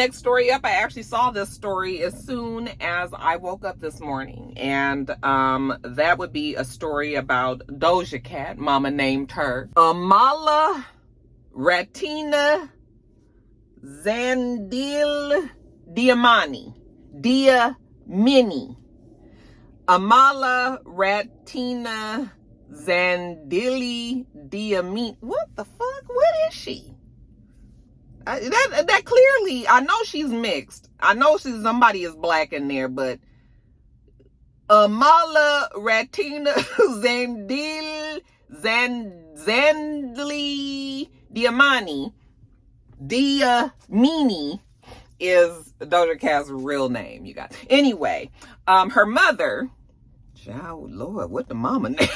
next story up, I actually saw this story as soon as I woke up this morning. And that would be a story about Doja Cat. Mama named her Amala Ratina Zandil Diamani. Diamini. Amala Ratina Zandili Diamini. What the fuck? What is she? That clearly, I know she's mixed. I know somebody is black in there, but Amala Ratina Zandli Diamani Diamini is Doja Cat's real name, you guys. Anyway, her mother, child, Lord, what the mama name?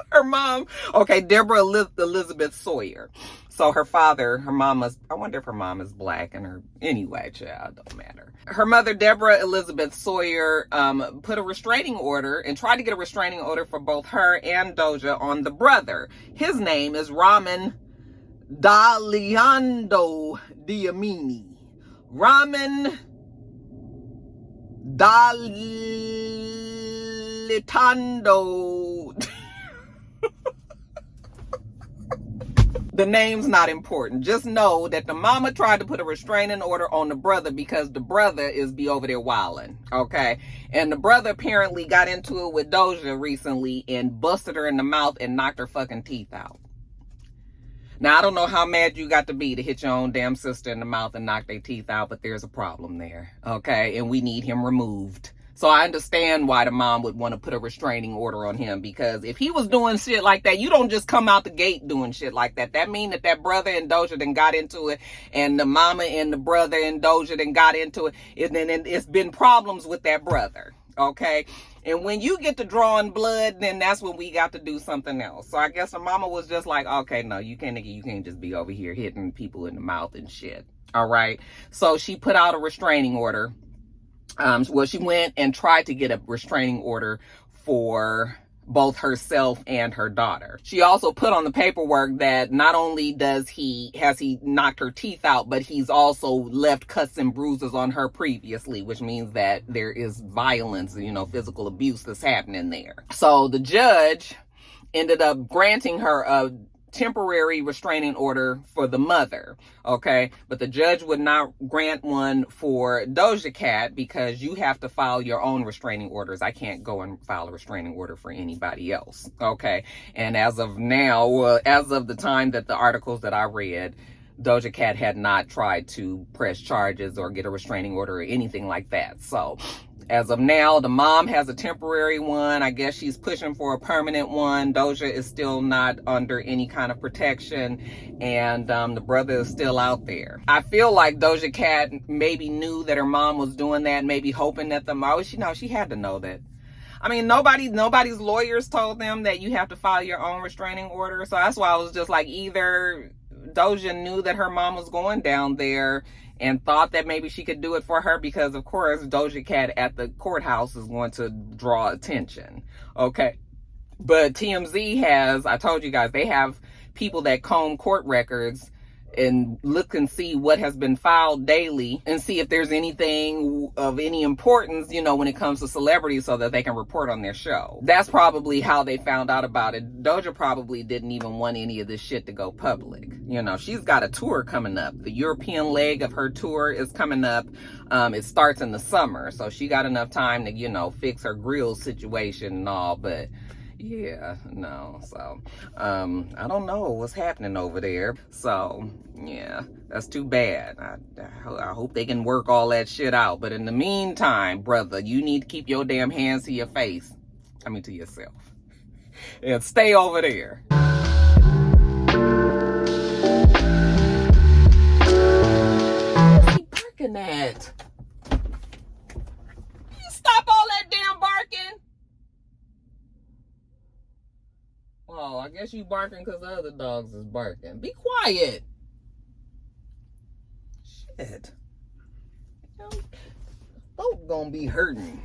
Her mom, okay, Deborah Elizabeth Sawyer. So her father, her mama's, I wonder if her mom is black and her, anyway, child, don't matter. Her mother, Deborah Elizabeth Sawyer, put a restraining order and tried to get a restraining order for both her and Doja on the brother. His name is Raman Daliando Diamini. Raman Dalitando. The name's not important. Just know that the mama tried to put a restraining order on the brother because the brother be over there wilding, okay? And the brother apparently got into it with Doja recently and busted her in the mouth and knocked her fucking teeth out. Now, I don't know how mad you got to be to hit your own damn sister in the mouth and knock their teeth out, but there's a problem there, okay? And we need him removed. So I understand why the mom would want to put a restraining order on him, because if he was doing shit like that, you don't just come out the gate doing shit like that. That mean that brother and Doja then got into it, and the mama and the brother and Doja then got into it, and then it's been problems with that brother, okay? And when you get to drawing blood, then that's when we got to do something else. So I guess the mama was just like, okay, no, you can't just be over here hitting people in the mouth and shit, all right? So she put out a restraining order. Well, she went and tried to get a restraining order for both herself and her daughter. She also put on the paperwork that not only has he knocked her teeth out, but he's also left cuts and bruises on her previously, which means that there is violence, physical abuse that's happening there. So the judge ended up granting her a temporary restraining order for the mother, okay? But the judge would not grant one for Doja Cat because you have to file your own restraining orders. I can't go and file a restraining order for anybody else, okay? And as of now, as of the time that the articles that I read, Doja Cat had not tried to press charges or get a restraining order or anything like that. So as of now, the mom has a temporary one. I guess she's pushing for a permanent one. Doja is still not under any kind of protection, and the brother is still out there. I feel like Doja Cat maybe knew that her mom was doing that, maybe hoping that she had to know that. I mean, nobody's lawyers told them that you have to file your own restraining order. So that's why I was just like, either Doja knew that her mom was going down there and thought that maybe she could do it for her, because of course Doja Cat at the courthouse is going to draw attention, okay? But TMZ I told you guys, they have people that comb court records and look and see what has been filed daily and see if there's anything of any importance, when it comes to celebrities, so that they can report on their show. That's probably how they found out about it. Doja probably didn't even want any of this shit to go public. She's got a tour coming up. The European leg of her tour is coming up. It starts in the summer, so she got enough time to, fix her grill situation and all, but yeah, no, so I don't know what's happening over there. So yeah, that's too bad. I hope they can work all that shit out. But in the meantime, brother, you need to keep your damn hands to your face. To yourself. And stay over there. What's he barking at? You stop all that damn barking. Oh, I guess you barking because the other dogs is barking. Be quiet. Shit. Throat gonna be hurting.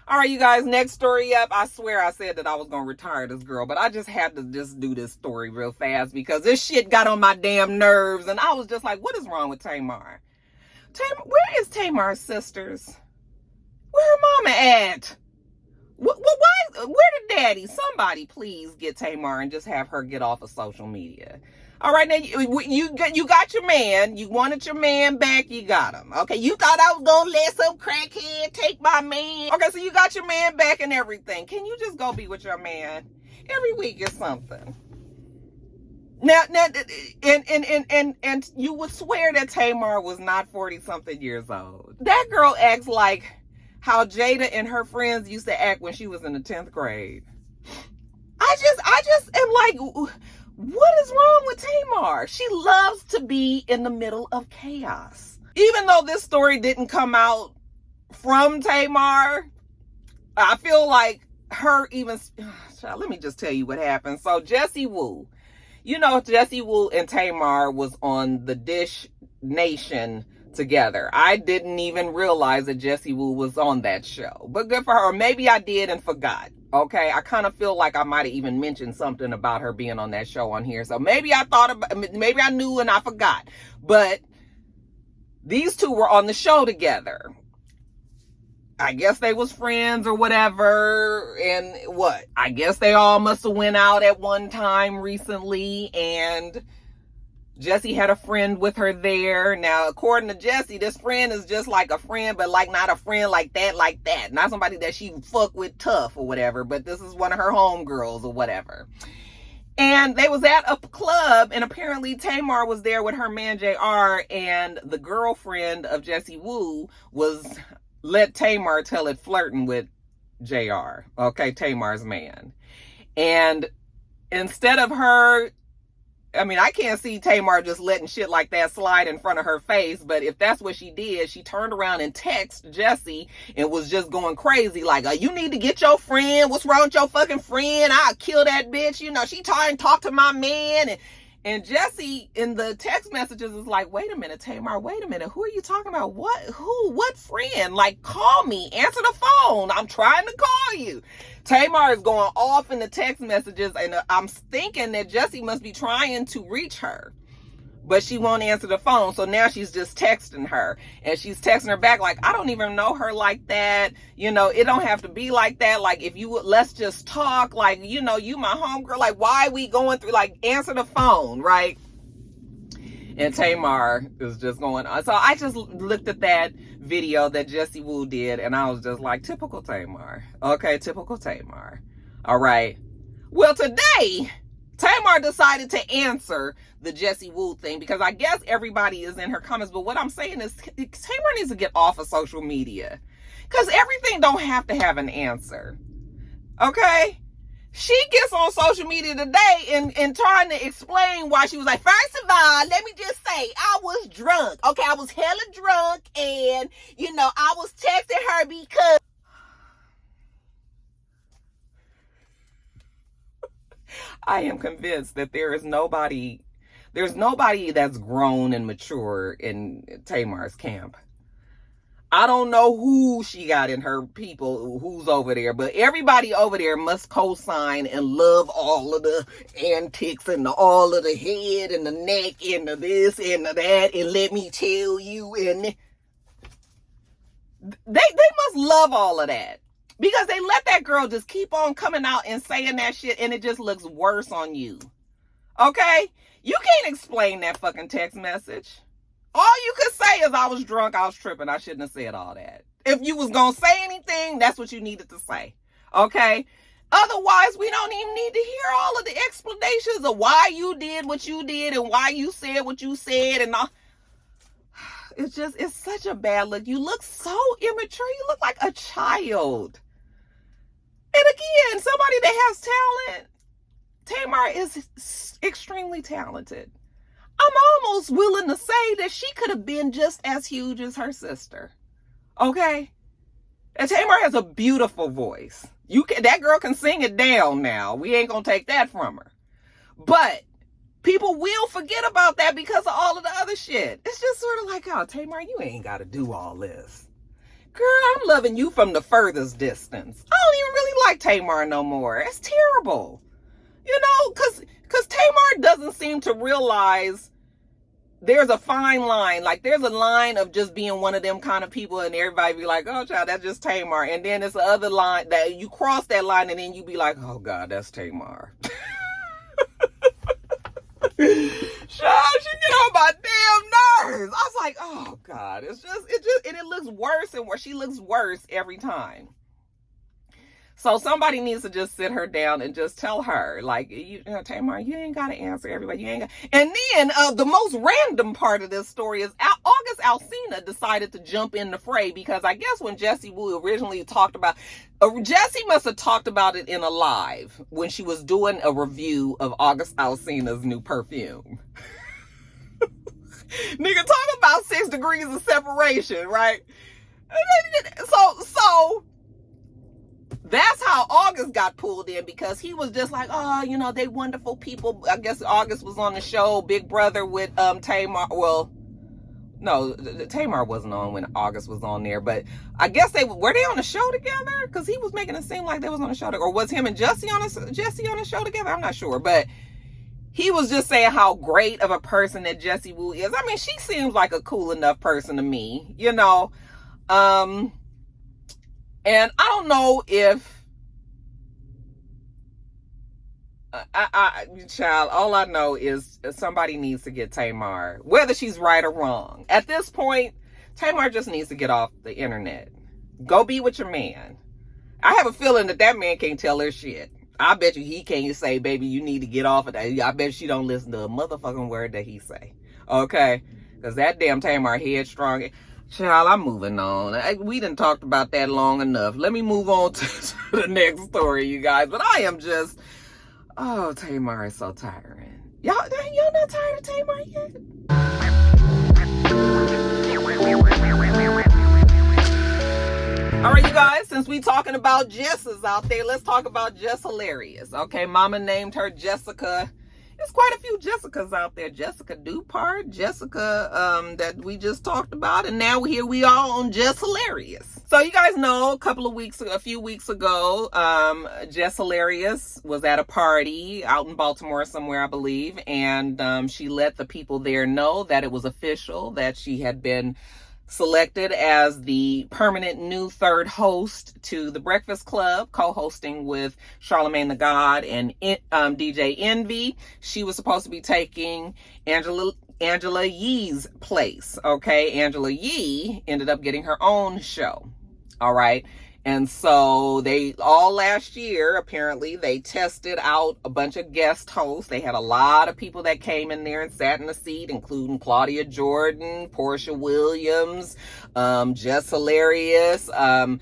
All right, you guys, next story up. I swear I said that I was gonna retire this girl, but I just had to do this story real fast because this shit got on my damn nerves, and I was just like, what is wrong with Tamar? Where is Tamar's sisters? Where her mama at? Why? Where the daddy? Somebody please get Tamar and just have her get off of social media. All right, now you got your man. You wanted your man back. You got him. Okay, you thought I was gonna let some crackhead take my man. Okay, so you got your man back and everything. Can you just go be with your man? Every week is something. Now, and you would swear that Tamar was not 40-something years old. That girl acts like how Jada and her friends used to act when she was in the 10th grade. I just am like, what is wrong with Tamar? She loves to be in the middle of chaos. Even though this story didn't come out from Tamar, I feel like her even, let me just tell you what happened. So JessieWoo, you know, JessieWoo and Tamar was on the Dish Nation together. I didn't even realize that JessieWoo was on that show, but good for her. Maybe I did and forgot. Okay, I kind of feel like I might have even mentioned something about her being on that show on here. So maybe maybe I knew and I forgot. But these two were on the show together. I guess they was friends or whatever. And what? I guess they all must have went out at one time recently. And Jessie had a friend with her there. Now, according to Jessie, this friend is just like a friend, but like not a friend like that. Not somebody that she fuck with tough or whatever, but this is one of her homegirls or whatever. And they was at a club, and apparently Tamar was there with her man JR, and the girlfriend of JessieWoo was let Tamar tell it flirting with JR. Okay, Tamar's man. And instead of her, I mean, I can't see Tamar just letting shit like that slide in front of her face, but if that's what she did, she turned around and texted Jessie and was just going crazy like, you need to get your friend. What's wrong with your fucking friend? I'll kill that bitch. You know, she tried and talked to my man. And Jessie in the text messages is like, wait a minute, Tamar, wait a minute. Who are you talking about? What? Who? What friend? Like, call me. Answer the phone. I'm trying to call you. Tamar is going off in the text messages, and I'm thinking that Jessie must be trying to reach her, but she won't answer the phone. So now she's just texting her, and she's texting her back like, I don't even know her like that. You know, it don't have to be like that. Like, if you would, let's just talk. Like, you know, you my homegirl. Like, why are we going through, like, answer the phone, right? And Tamar is just going on. So I just looked at that video that JessieWoo did, and I was just like, typical Tamar. Okay, typical Tamar. All right. Well, today, Tamar decided to answer the JessieWoo thing because I guess everybody is in her comments. But what I'm saying is Tamar needs to get off of social media because everything don't have to have an answer. Okay? She gets on social media today and trying to explain why she was like, first of all, let me just say, I was drunk. Okay, I was hella drunk, and, you know, I was texting her because I am convinced that there's nobody that's grown and mature in Tamar's camp. I don't know who she got in her people, who's over there, but everybody over there must co-sign and love all of the antics and all of the head and the neck and the this and the that. And let me tell you, and they must love all of that because they let that girl just keep on coming out and saying that shit, and it just looks worse on you. Okay? You can't explain that fucking text message. All you could say is I was drunk, I was tripping, I shouldn't have said all that. If you was gonna say anything, that's what you needed to say. Okay? Otherwise, we don't even need to hear all of the explanations of why you did what you did and why you said what you said and all. It's such a bad look. You look so immature. You look like a child. And again, somebody that has talent. Tamar is extremely talented. I'm almost willing to say that she could have been just as huge as her sister. Okay? And Tamar has a beautiful voice. That girl can sing it down now. We ain't gonna take that from her. But people will forget about that because of all of the other shit. It's just sort of like, oh, Tamar, you ain't gotta do all this. Girl, I'm loving you from the furthest distance. I don't even really like Tamar no more. It's terrible. You know, because Tamar doesn't seem to realize there's a fine line. Like, there's a line of just being one of them kind of people and everybody be like, oh, child, that's just Tamar. And then there's the other line that you cross that line and then you be like, oh, God, that's Tamar. Child, she get on my damn nerves. I was like, oh, God. And it looks worse and worse. She looks worse every time. So somebody needs to just sit her down and just tell her, like, you know, Tamar, you ain't got to answer everybody. You ain't got. And then the most random part of this story is August Alsina decided to jump in the fray because I guess when Jessie Woo originally talked about, Jessie must have talked about it in a live when she was doing a review of August Alsina's new perfume. Nigga, talk about 6 degrees of separation, right? So that's how August got pulled in because he was just like, oh, you know, they wonderful people. I guess August was on the show, Big Brother with Tamar. Well, no, Tamar wasn't on when August was on there, but I guess were they on the show together? Because he was making it seem like they was on the show together. Or was him and Jesse on the show together? I'm not sure, but he was just saying how great of a person that Jessie Woo is. I mean, she seems like a cool enough person to me, you know. And I don't know if child, all I know is somebody needs to get Tamar, whether she's right or wrong. At this point, Tamar just needs to get off the internet. Go be with your man. I have a feeling that man can't tell her shit. I bet you he can't say, baby, you need to get off of that. I bet she don't listen to a motherfucking word that he say. Okay? Because that damn Tamar headstrong. Child, I'm moving on. We done talked about that long enough. Let me move on to the next story, you guys. But I am just, oh, Tamar is so tiring. Y'all not tired of Tamar yet? All right, you guys, since we talking about Jesses out there, let's talk about Jess Hilarious. Okay, mama named her Jessica. There's quite a few Jessicas out there. Jessica Dupart, Jessica that we just talked about, and now here we are on Jess Hilarious. So you guys know a few weeks ago, Jess Hilarious was at a party out in Baltimore somewhere, I believe, and she let the people there know that it was official, that she had been selected as the permanent new third host to The Breakfast Club, co-hosting with Charlamagne the God and DJ Envy. She was supposed to be taking Angela Yee's place. Okay, Angela Yee ended up getting her own show. All right. And so last year, apparently, they tested out a bunch of guest hosts. They had a lot of people that came in there and sat in the seat, including Claudia Jordan, Portia Williams, Jess Hilarious. A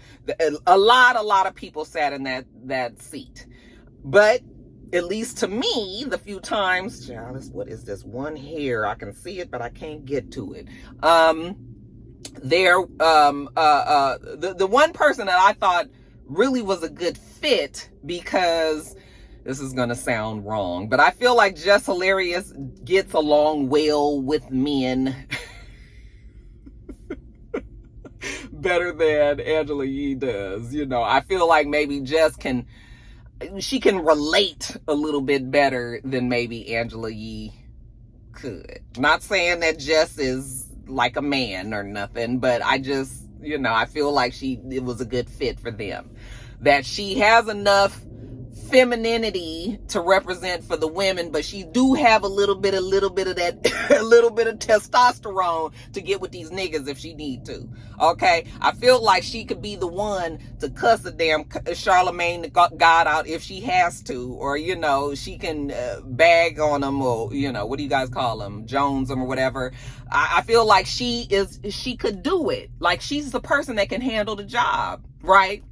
lot of people sat in that seat. But at least to me, the few times, what is this one hair? I can see it, but I can't get to it. The one person that I thought really was a good fit, because this is gonna sound wrong, but I feel like Jess Hilarious gets along well with men better than Angela Yee does. You know, I feel like maybe Jess can relate a little bit better than maybe Angela Yee could. Not saying that Jess is like a man or nothing, but I just, I feel like it was a good fit for them. That she has enough femininity to represent for the women, but she do have a little bit of that, a little bit of testosterone to get with these niggas if she need to. Okay, I feel like she could be the one to cuss a damn Charlamagne the God out if she has to, or she can bag on them, or what do you guys call them, Jones them or whatever. I feel like she could do it. Like, she's the person that can handle the job, right?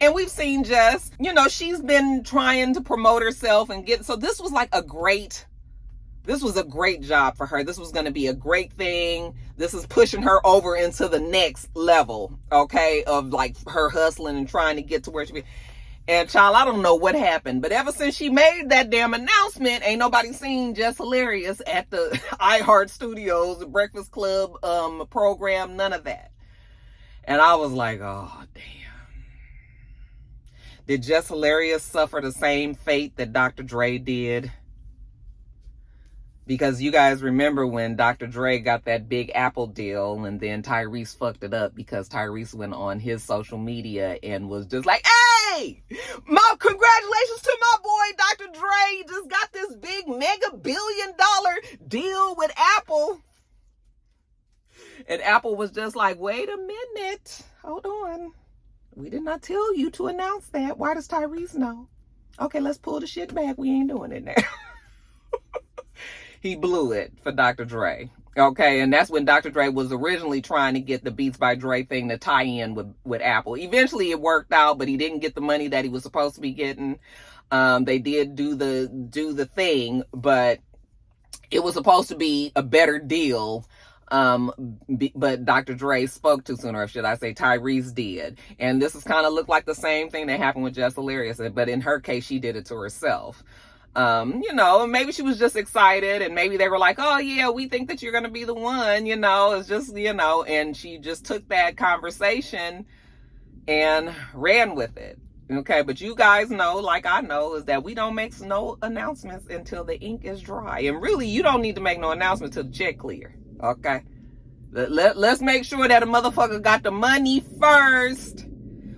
And we've seen Jess, she's been trying to promote herself and so this was a great job for her. This was going to be a great thing. This is pushing her over into the next level, okay, of her hustling and trying to get to where she be. And child, I don't know what happened, but ever since she made that damn announcement, ain't nobody seen Jess Hilarious at the iHeart Studios, the Breakfast Club program, none of that. And I was like, oh, damn. Did Jess Hilarious suffer the same fate that Dr. Dre did? Because you guys remember when Dr. Dre got that big Apple deal, and then Tyrese fucked it up because Tyrese went on his social media and was just like, hey, congratulations to my boy Dr. Dre. He just got this big mega billion-dollar deal with Apple. And Apple was just like, wait a minute, hold on. We did not tell you to announce that. Why does Tyrese know? Okay, let's pull the shit back. We ain't doing it now. He blew it for Dr. Dre. Okay, and that's when Dr. Dre was originally trying to get the Beats by Dre thing to tie in with Apple. Eventually it worked out, but he didn't get the money that he was supposed to be getting. They did do the thing, but it was supposed to be a better deal. But Dr. Dre spoke too soon, or should I say Tyrese did. And this is kind of looked like the same thing that happened with Jess Hilarious, but in her case, she did it to herself. Maybe she was just excited, and maybe they were like, oh yeah, we think that you're going to be the one, it's just, and she just took that conversation and ran with it. Okay, but you guys know, like I know, is that we don't make no announcements until the ink is dry. And really, you don't need to make no announcement till the check clear. Okay, let's make sure that a motherfucker got the money first.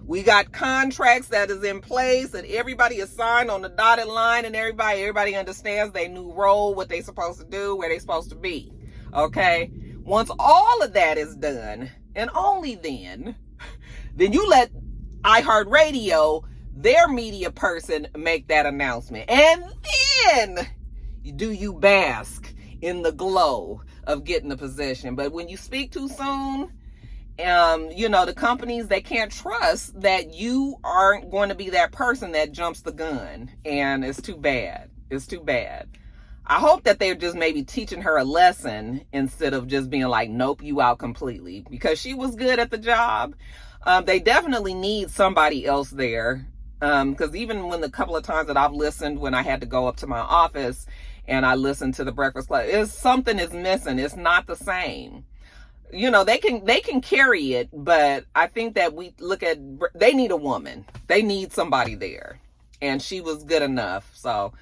We got contracts that is in place, and everybody is signed on the dotted line, and everybody understands their new role, what they supposed to do, where they supposed to be. Okay, once all of that is done, and only then you let iHeartRadio, their media person, make that announcement, and then do you bask in the glow of getting the position. But when you speak too soon, the companies, they can't trust that you aren't going to be that person that jumps the gun. And it's too bad. It's too bad. I hope that they're just maybe teaching her a lesson instead of just being like, nope, you out completely. Because she was good at the job. They definitely need somebody else there. Because even when the couple of times that I've listened, when I had to go up to my office and I listened to the Breakfast Club, something is missing. It's not the same. They can carry it, but I think that they need a woman. They need somebody there, and she was good enough. So,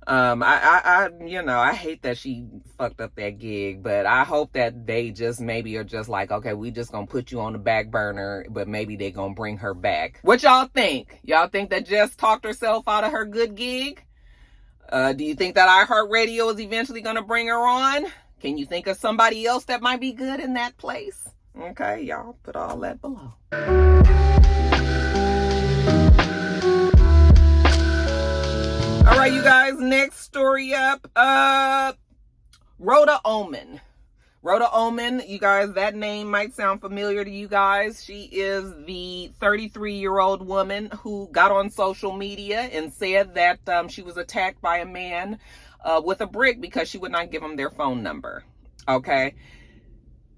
I hate that she fucked up that gig, but I hope that they just maybe are just like, okay, we just gonna put you on the back burner, but maybe they gonna bring her back. What y'all think? Y'all think that Jess talked herself out of her good gig? Do you think that iHeartRadio is eventually gonna bring her on? Can you think of somebody else that might be good in that place? Okay, y'all put all that below. All right, you guys, next story up. RodaOnTheRun. RodaOnTheRun, you guys, that name might sound familiar to you guys. She is the 33-year-old woman who got on social media and said that she was attacked by a man with a brick because she would not give him their phone number. Okay.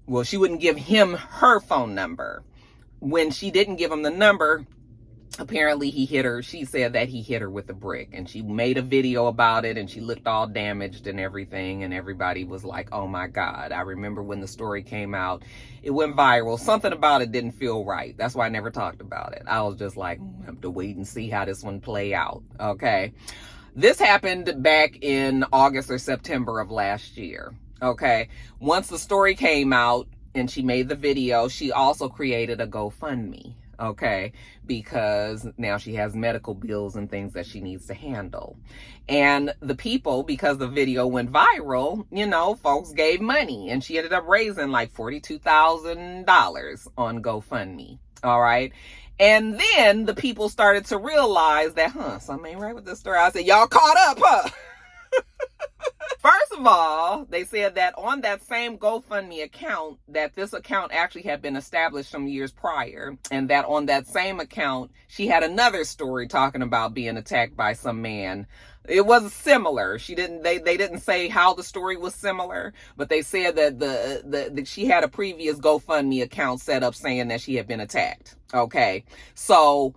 Well, she wouldn't give him her phone number. When she didn't give him the number, apparently he hit her. She said that he hit her with a brick, and she made a video about it, and she looked all damaged and everything, and everybody was like, oh my God. I remember when the story came out, it went viral. Something about it didn't feel right. That's why I never talked about it. I was just like, I have to wait and see how this one play out. Okay. This happened back in August or September of last year. Okay. Once the story came out and she made the video, she also created a GoFundMe. Okay. Because now she has medical bills and things that she needs to handle. And the people, because the video went viral, folks gave money, and she ended up raising like $42,000 on GoFundMe. All right. And then the people started to realize that, something ain't right with this story. I said, y'all caught up, huh? First of all, they said that on that same GoFundMe account, that this account actually had been established some years prior, and that on that same account, she had another story talking about being attacked by some man. It was similar. They didn't say how the story was similar, but they said that that she had a previous GoFundMe account set up saying that she had been attacked. Okay. So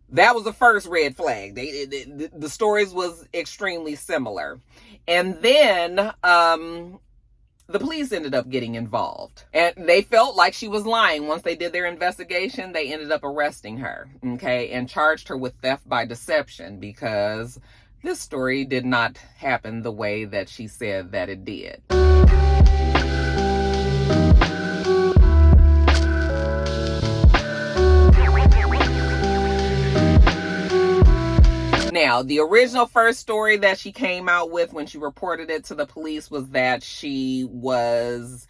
that was the first red flag. The stories was extremely similar. And then the police ended up getting involved, and they felt like she was lying. Once they did their investigation, they ended up arresting her, okay, and charged her with theft by deception, because this story did not happen the way that she said that it did. Now, the original first story that she came out with when she reported it to the police was that she was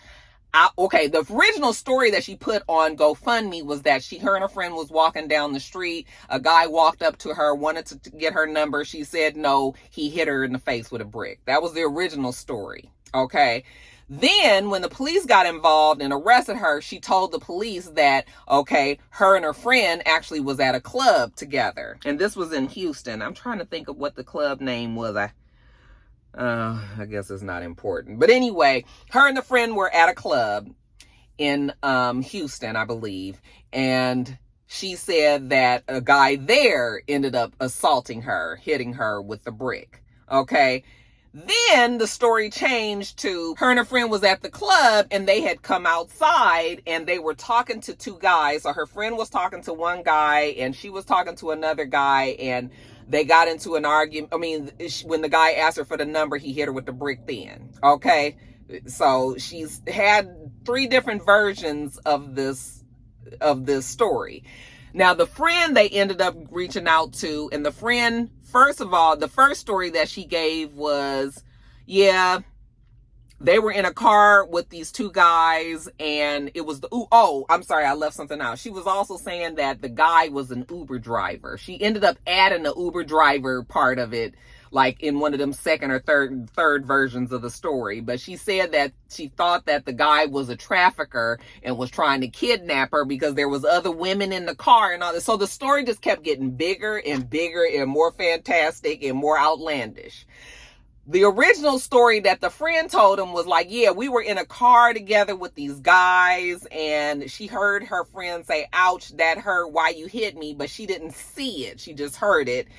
okay, the original story that she put on GoFundMe was that her and her friend was walking down the street. A guy walked up to her, wanted to get her number. She said no. He hit her in the face with a brick. That was the original story. Okay. Then when the police got involved and arrested her, she told the police that, okay, her and her friend actually was at a club together. And this was in Houston. I'm trying to think of what the club name was. I guess it's not important. But anyway, her and the friend were at a club in Houston, I believe. And she said that a guy there ended up assaulting her, hitting her with the brick. Okay. Then the story changed to her and her friend was at the club and they had come outside and they were talking to two guys. So her friend was talking to one guy and she was talking to another guy, and they got into an argument. I mean, when the guy asked her for the number, he hit her with the brick then. Okay. So she's had 3 different versions of this story. Now, the friend they ended up reaching out to, and the friend, first of all, the first story that she gave was, yeah, they were in a car with these 2 guys, and it was I'm sorry, I left something out. She was also saying that the guy was an Uber driver. She ended up adding the Uber driver part of it, like in one of them second or third versions of the story. But she said that she thought that the guy was a trafficker and was trying to kidnap her because there was other women in the car and all this. So the story just kept getting bigger and bigger and more fantastic and more outlandish. The original story that the friend told him was like, yeah, we were in a car together with these guys, and she heard her friend say, ouch, that hurt, why you hit me? But she didn't see it. She just heard it,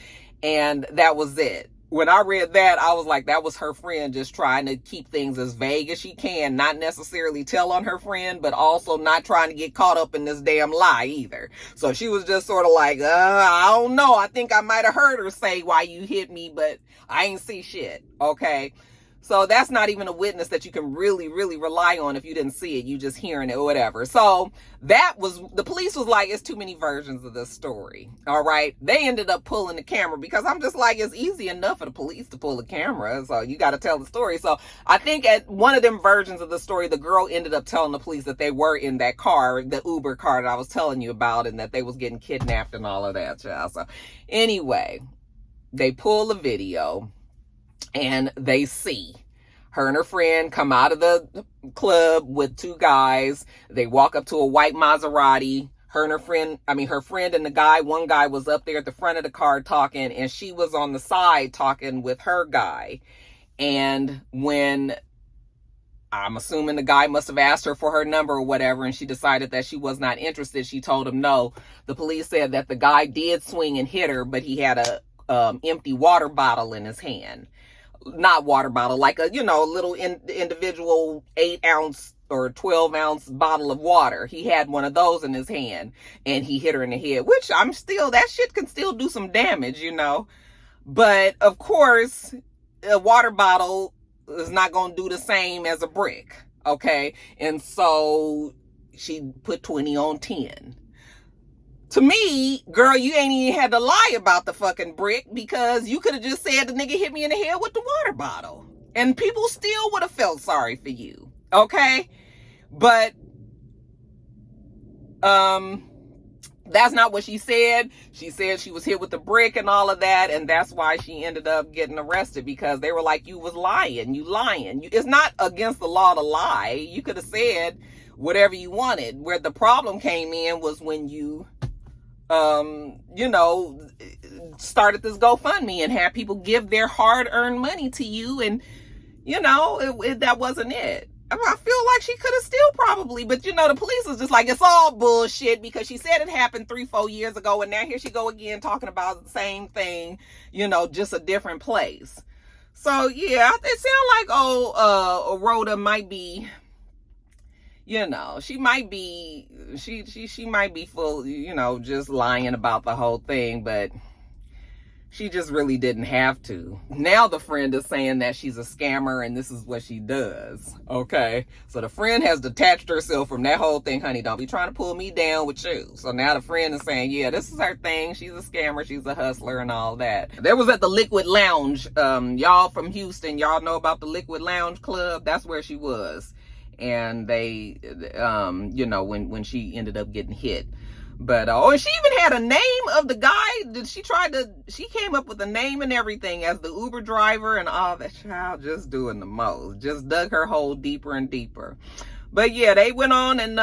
and that was it. When I read that, I was like, that was her friend just trying to keep things as vague as she can, not necessarily tell on her friend, but also not trying to get caught up in this damn lie either. So she was just sort of like, I don't know. I think I might have heard her say why you hit me, but I ain't see shit. Okay. So that's not even a witness that you can really, really rely on if you didn't see it. You just hearing it or whatever. So that was, the police was like, it's too many versions of this story. All right. They ended up pulling the camera because I'm just like, it's easy enough for the police to pull the camera. So you got to tell the story. So I think at one of them versions of the story, the girl ended up telling the police that they were in that car, the Uber car that I was telling you about, and that they was getting kidnapped and all of that. Child. So anyway, they pull the video. And they see her and her friend come out of the club with 2 guys. They walk up to a white Maserati. Her friend and the guy, one guy was up there at the front of the car talking, and she was on the side talking with her guy. And when, I'm assuming the guy must have asked her for her number or whatever, and she decided that she was not interested, she told him no. The police said that the guy did swing and hit her, but he had a empty water bottle in his hand. Not water bottle, like a, little individual 8-ounce or 12-ounce bottle of water. He had one of those in his hand, and he hit her in the head, which that shit can still do some damage, But of course, a water bottle is not going to do the same as a brick. Okay. And so she put 20 on 10. To me, girl, you ain't even had to lie about the fucking brick, because you could have just said the nigga hit me in the head with the water bottle, and people still would have felt sorry for you. Okay. But, that's not what she said. She said she was hit with the brick and all of that, and that's why she ended up getting arrested, because they were like, you was lying. You lying. It's not against the law to lie. You could have said whatever you wanted. Where the problem came in was when you started this GoFundMe and had people give their hard-earned money to you, and that wasn't it. I feel like she could have still probably, but the police was just like, it's all bullshit, because she said it happened 3-4 years ago, and now here she go again talking about the same thing, just a different place. So yeah, it sounds like Rhoda might be, she might be, she might be full, just lying about the whole thing, but She just really didn't have to. Now the friend is saying that she's a scammer and this is what she does. Okay. So the friend has detached herself from that whole thing. Honey, don't be trying to pull me down with you. So now the friend is saying, yeah, this is her thing. She's a scammer. She's a hustler and all that. There was at the Liquid Lounge. Y'all from Houston, y'all know about the Liquid Lounge Club? That's where she was. And they, you know, when she ended up getting hit. But and she even had a name of the guy. She came up with a name and everything as the Uber driver and all that. Child just doing the most, just dug her hole deeper and deeper. But yeah, they went on and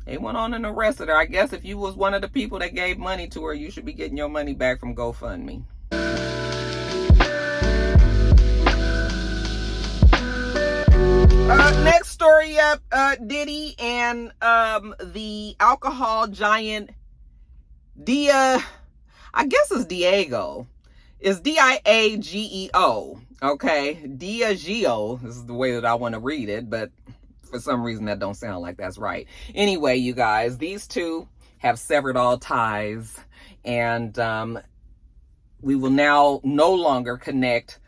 arrested her. I guess if you was one of the people that gave money to her, you should be getting your money back from GoFundMe. Next story up, Diddy and the alcohol giant I guess it's Diageo. It's Diageo, okay? Diageo is the way that I want to read it, but for some reason that don't sound like that's right. Anyway, you guys, these two have severed all ties, and we will now no longer connect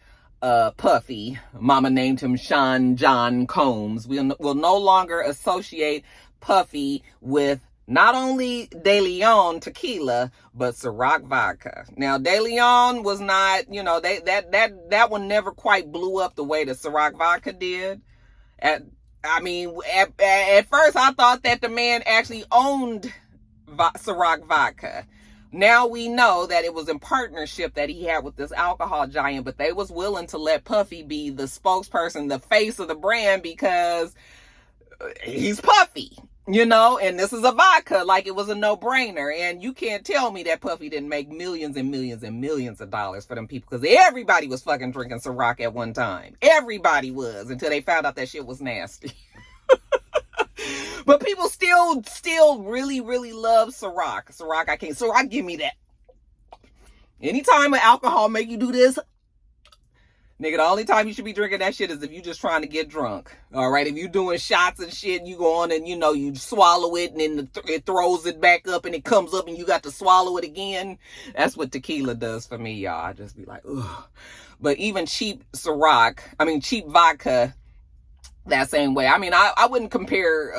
Puffy. Mama named him Sean John Combs. We'll no longer associate Puffy with not only De Leon tequila, but Ciroc vodka. Now, De Leon was not, you know, that one never quite blew up the way that Ciroc vodka did. At first I thought that the man actually owned Ciroc vodka. Now we know that it was in partnership that he had with this alcohol giant, but they was willing to let Puffy be the spokesperson, the face of the brand, because he's Puffy, you know, and this is a vodka, like it was a no-brainer. And you can't tell me that Puffy didn't make millions and millions and millions of dollars for them people, because everybody was fucking drinking Ciroc at one time. Everybody was, until they found out that shit was nasty. But people still really, really love Ciroc. Ciroc, give me that. Anytime an alcohol make you do this, nigga, the only time you should be drinking that shit is if you just trying to get drunk. All right, if you doing shots and shit, you go on and, you know, you swallow it and then it throws it back up and it comes up and you got to swallow it again. That's what tequila does for me, y'all. I just be like, ugh. But even cheap vodka, that same way. I mean, I wouldn't compare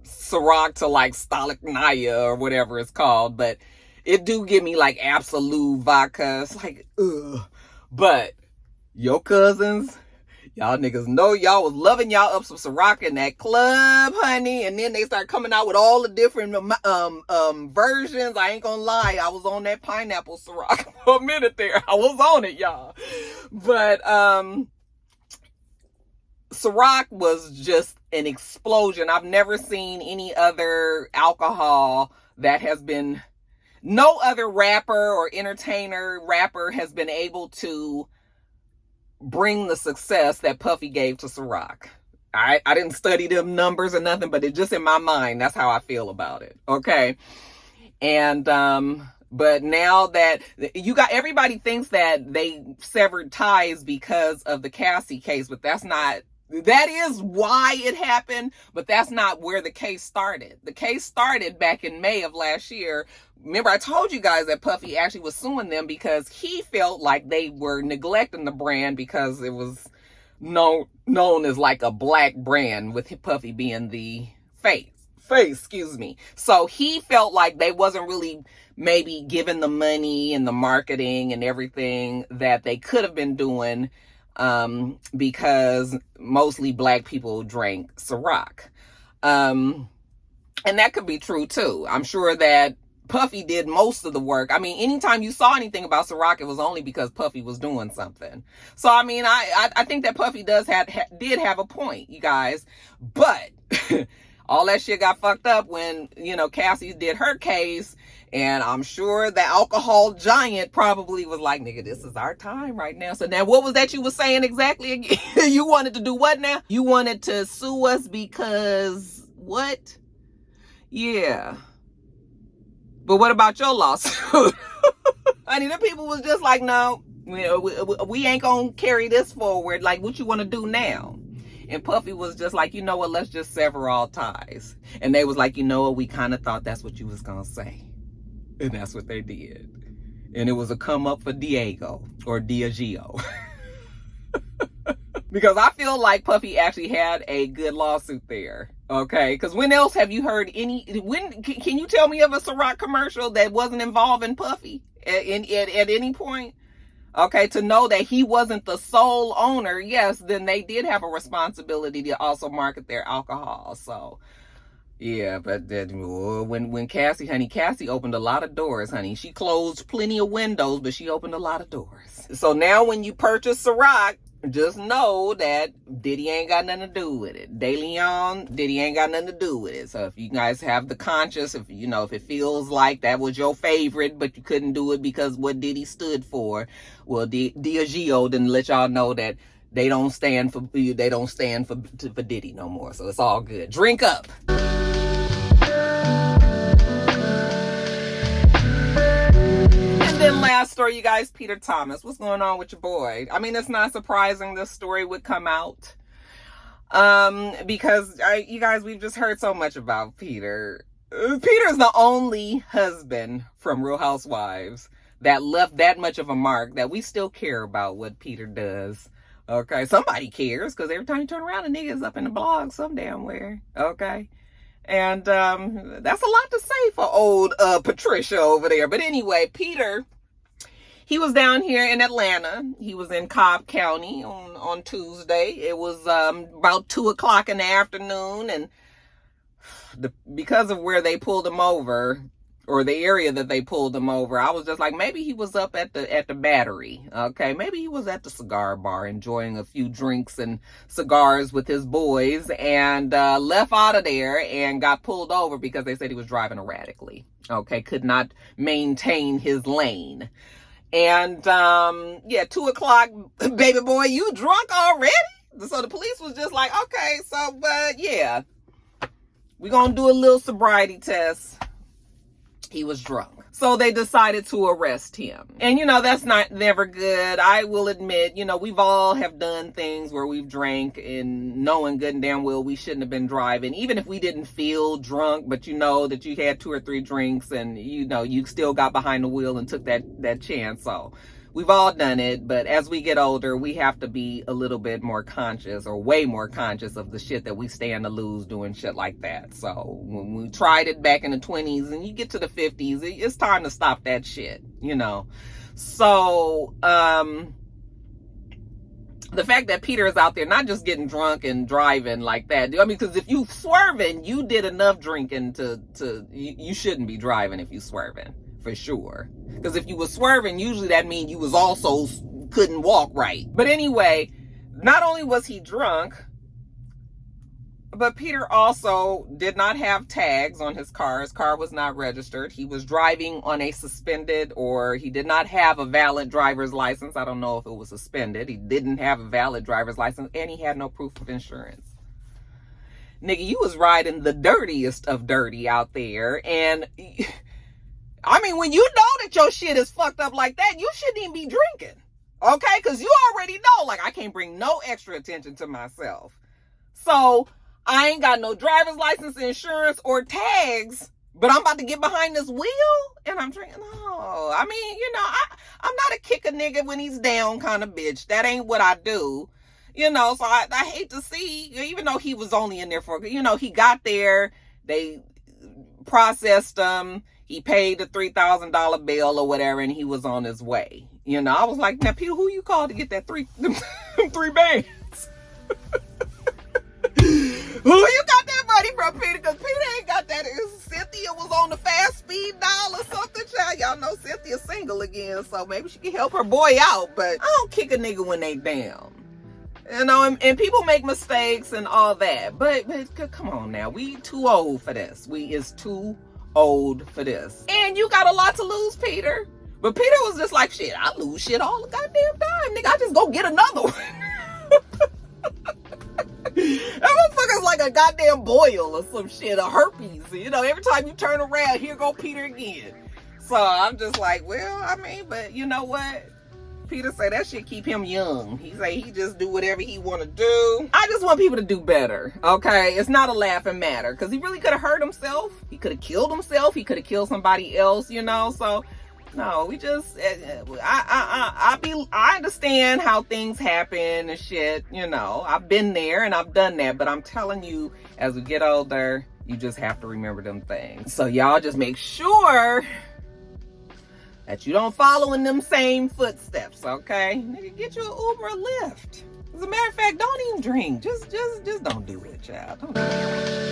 Ciroc to like Stalichnaya or whatever it's called, but it do give me like Absolute vodka. It's like, ugh. But your cousins, y'all niggas know y'all was loving y'all up some Ciroc in that club, honey. And then they start coming out with all the different versions. I ain't gonna lie, I was on that pineapple Ciroc for a minute there. I was on it, y'all. But Ciroc was just an explosion. I've never seen any other alcohol that has been, no other rapper or entertainer rapper has been able to bring the success that Puffy gave to Ciroc. I didn't study them numbers or nothing, but it's just in my mind, that's how I feel about it. Okay. And but now that everybody thinks that they severed ties because of the Cassie case, but that is why it happened, but that's not where the case started. The case started back in May of last year. Remember, I told you guys that Puffy actually was suing them because he felt like they were neglecting the brand because it was known as like a black brand, with Puffy being the face, excuse me. So he felt like they wasn't really maybe giving the money and the marketing and everything that they could have been doing, because mostly black people drank Ciroc. And that could be true too. I'm sure that Puffy did most of the work. I mean, anytime you saw anything about Ciroc, it was only because Puffy was doing something. So, I mean, I think that Puffy did have a point, you guys. But all that shit got fucked up when, you know, Cassie did her case. And I'm sure the alcohol giant probably was like, nigga, this is our time right now. So now what was that you were saying exactly again? You wanted to do what now? You wanted to sue us because what? Yeah. But what about your lawsuit? Honey, the people was just like, no, we ain't gonna carry this forward. Like, what you want to do now? And Puffy was just like, you know what, let's just sever all ties. And they was like, you know what, we kind of thought that's what you was gonna say. And that's what they did. And it was a come up for Diego or Diageo. Because I feel like Puffy actually had a good lawsuit there. Okay, because when else have you heard can you tell me of a Ciroc commercial that wasn't involving Puffy at any point? Okay, to know that he wasn't the sole owner, yes, then they did have a responsibility to also market their alcohol. So, yeah, but then when Cassie opened a lot of doors, honey. She closed plenty of windows, but she opened a lot of doors. So now when you purchase Ciroc, just know that Diddy ain't got nothing to do with it. DeLeon, Diddy ain't got nothing to do with it. So if you guys have the conscience, if it feels like that was your favorite, but you couldn't do it because what Diddy stood for, well, Diageo didn't let y'all know that they don't stand for Diddy no more. So it's all good. Drink up. Then last story, you guys, Peter Thomas. What's going on with your boy? I mean, it's not surprising this story would come out. Because you guys, we've just heard so much about Peter. Peter's the only husband from Real Housewives that left that much of a mark that we still care about what Peter does. Okay, somebody cares, because every time you turn around, a nigga is up in the blog some damn where. Okay. And that's a lot to say for old Patricia over there. But anyway, Peter, he was down here in Atlanta. He was in Cobb County on Tuesday. It was about 2:00 in the afternoon. And because of where they pulled him over, or the area that they pulled him over, I was just like, maybe he was up at the Battery. Okay, maybe he was at the cigar bar enjoying a few drinks and cigars with his boys, and left out of there and got pulled over because they said he was driving erratically. Okay, could not maintain his lane. And yeah, 2:00, baby boy, you drunk already? So the police was just like, okay, so but yeah, we're gonna do a little sobriety test. He was drunk. So they decided to arrest him. And, that's never good. I will admit, we've all have done things where we've drank and knowing good and damn well we shouldn't have been driving. Even if we didn't feel drunk, but you know that you had 2 or 3 drinks and, you still got behind the wheel and took that chance. So we've all done it. But as we get older, we have to be a little bit more conscious, or way more conscious of the shit that we stand to lose doing shit like that. So when we tried it back in the 20s and you get to the 50s, it's time to stop that shit, So, the fact that Peter is out there not just getting drunk and driving like that. I mean, because if you swerving, you did enough drinking you shouldn't be driving if you swerving. For sure. Because if you were swerving, usually that means you was also couldn't walk right. But anyway, not only was he drunk, but Peter also did not have tags on his car. His car was not registered. He was driving on a suspended, or he did not have a valid driver's license. I don't know if it was suspended. He didn't have a valid driver's license, and he had no proof of insurance. Nigga, you was riding the dirtiest of dirty out there, and I mean, when you know that your shit is fucked up like that, you shouldn't even be drinking. Okay? Because you already know, like, I can't bring no extra attention to myself. So, I ain't got no driver's license, insurance, or tags, but I'm about to get behind this wheel and I'm drinking. No. I mean, I'm not a kick a nigga when he's down kind of bitch. That ain't what I do. So I hate to see, even though he was only in there for, he got there, they processed him. He paid the $3,000 bill or whatever, and he was on his way. I was like, now, Peter, who you called to get that three bands? Who you got that money from, Peter? Because Peter ain't got that. Cynthia was on the fast speed dial or something, child. Y'all know Cynthia's single again, so maybe she can help her boy out. But I don't kick a nigga when they down. And people make mistakes and all that. But come on now. We too old for this. We is too old for this. And you got a lot to lose, Peter. But Peter was just like, shit, I lose shit all the goddamn time, nigga. I just go get another one. That motherfucker's like a goddamn boil or some shit, a herpes. Every time you turn around, here go Peter again. So I'm just like, well, I mean, but you know what? Peter say that shit keep him young. He say he just do whatever he want to do. I just want people to do better, okay? It's not a laughing matter, because he really could have hurt himself. He could have killed himself. He could have killed somebody else, So No, we just, I understand how things happen and shit, you know. I've been there and I've done that, but I'm telling you, as we get older, you just have to remember them things. So y'all just make sure that you don't follow in them same footsteps, okay? Nigga, get you an Uber or Lyft. As a matter of fact, don't even drink. Just don't do it, child. Don't do it.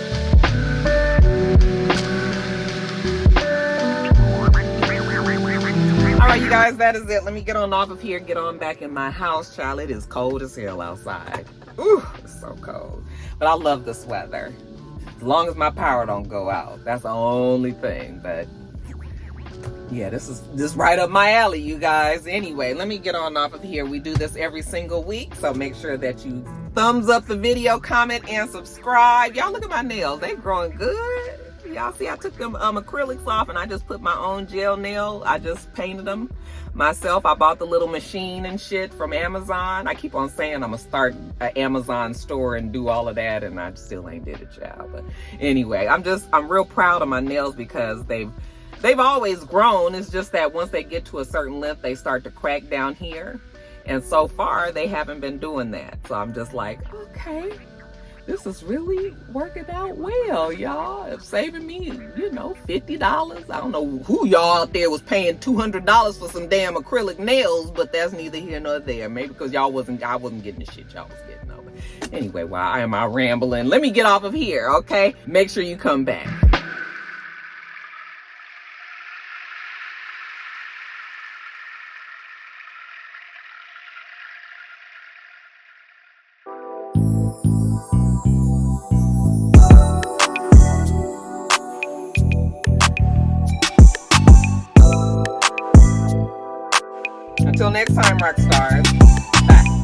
All right, you guys, that is it. Let me get on off of here, get on back in my house, child. It is cold as hell outside. Ooh, it's so cold. But I love this weather. As long as my power don't go out. That's the only thing. But yeah, this is right up my alley, you guys. Anyway, let me get on off of here. We do this every single week, so make sure that you thumbs up the video, comment, and subscribe. Y'all look at my nails. They growing good. Y'all see I took them acrylics off and I just put my own gel nail. I just painted them myself. I bought the little machine and shit from Amazon. I keep on saying I'm gonna start an Amazon store and do all of that, and I still ain't did it, child. But anyway, I'm real proud of my nails because they've always grown. It's just that once they get to a certain length, they start to crack down here. And so far, they haven't been doing that. So I'm just like, okay, this is really working out well, y'all. It's saving me, you know, $50. I don't know who y'all out there was paying $200 for some damn acrylic nails, but that's neither here nor there. Maybe because I wasn't getting the shit y'all was getting over. Anyway, why am I rambling? Let me get off of here, okay? Make sure you come back. Until next time, Roxstars. Bye.